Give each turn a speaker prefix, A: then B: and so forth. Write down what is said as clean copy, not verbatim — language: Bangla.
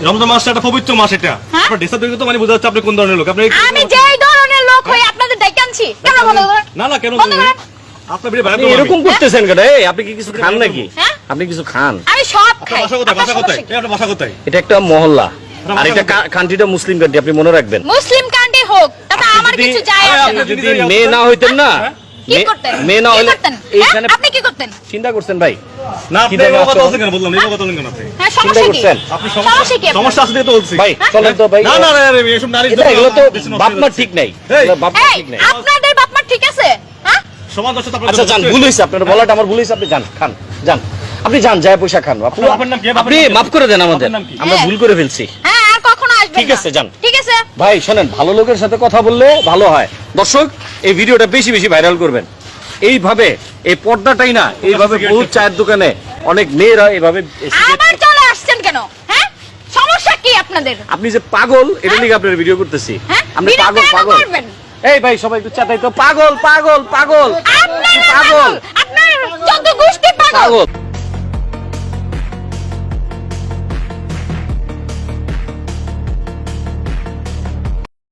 A: রমজান মাসটা একটা পবিত্র মাস এটা। আপনার ড্রেসআপ দেখে তো মানে বোঝা যাচ্ছে আপনি কোন ধরনের লোক। আপনি
B: আমি যেই ধরনের লোক হই আপনাদের দেখে আনছি। কেন বলো?
A: না না কেন
B: বন্ধ করেন।
A: আপনার ভিডিও বাইরে
C: আপনি এরকম করতেছেন কেন? এই আপনি কি কিছু খান নাকি?
B: হ্যাঁ?
C: আপনি কিছু খান?
B: আমি সব খাই।
A: বাসা কোথায়? বাসা
B: আপনার
A: কোথায়?
B: সমস্যা কি?
A: এই আপনার বাসা কোথায়?
C: এটা একটা মহল্লা
A: বাসা
C: আর এটা
A: কোথায়?
C: কান্ট্রিটা মুসলিম কান্ট্রি, আপনি মনে রাখবেন।
B: মুসলিম কান্ট্রি হোক তাতে আমার
C: যদি-
B: কিছু যায়
A: আরে
B: আসে
A: আপনি
B: না।
C: যদি মেয়ে না হইতেন না,
B: কি করতেন?
C: মেয়ে না
B: কি
C: হইলে
B: করতেন? হ্যাঁ?
C: এইখানে
B: আপনি কি করতেন?
C: চিন্তা করছেন ভাই?
A: না আপনি
C: খিদে
A: এই কথা
C: বাঁচো।
A: বলছেন কেন? বললাম এই কথা বললেন কেন আপনি?
B: হ্যাঁ
C: চিন্তা
B: সমস্যা কি?
C: করছেন?
A: আপনি
B: সমস্যা কি আপনার?
A: সমস্যা আছে দেখে তো বলছি।
C: ভাই চলেন তো ভাই।
A: না না না আরে এসব নারী
C: এগুলো তো বাপ মা ঠিক নাই,
A: এই,
C: এগুলো বাপ মা
B: এই,
C: ঠিক নাই।
B: আপনাদের বাপ মা ঠিক আছে? হ্যাঁ?
A: সমাজ দর্শক আপনার
C: আচ্ছা যান, ভুল হয়েছে আপনার বলাটা, আমার ভুল হয়েছে। আপনি যান, খান, যান, আপনি যান, যায় পয়সা খান। আপু,
A: আপনার বাপের নাম কি? বাপের
C: আপনি
A: নাম কি?
C: মাফ করে দেন আমাদের,
A: বাপের নাম কি?
C: আমরা
B: হ্যাঁ।
C: ভুল করে ফেলছি।
B: হ্যাঁ আর কখনো আসবেন
C: ঠিক
B: না।
C: আছে, যান।
B: ঠিক আছে?
C: ভাই শোনেন, ভালো লোকের সাথে কথা বললে ভালো হয়। দর্শক, এই ভিডিওটা বেশি বেশি ভাইরাল করবেন। এইভাবে এই পর্দাটাই না, এইভাবে বহুত চায়ের দোকানে অনেক মেয়েরা এইভাবে
B: আবার চলে আসছেন কেন? হ্যাঁ? সমস্যা কি আপনাদের?
C: আপনি যে পাগল, এটা নিয়ে আপনার ভিডিও করতেছি।
B: হ্যাঁ?
C: আপনি
B: ভিডিও
C: পাগল
B: কেন
C: পাগল।
B: করবেন?
C: এই ভাই সবাই একটু চাটাই তো, পাগল পাগল পাগল
B: আপনারা
C: পাগল
B: পাগল। আপনার যত গোষ্ঠী পাগল।
C: পাগল।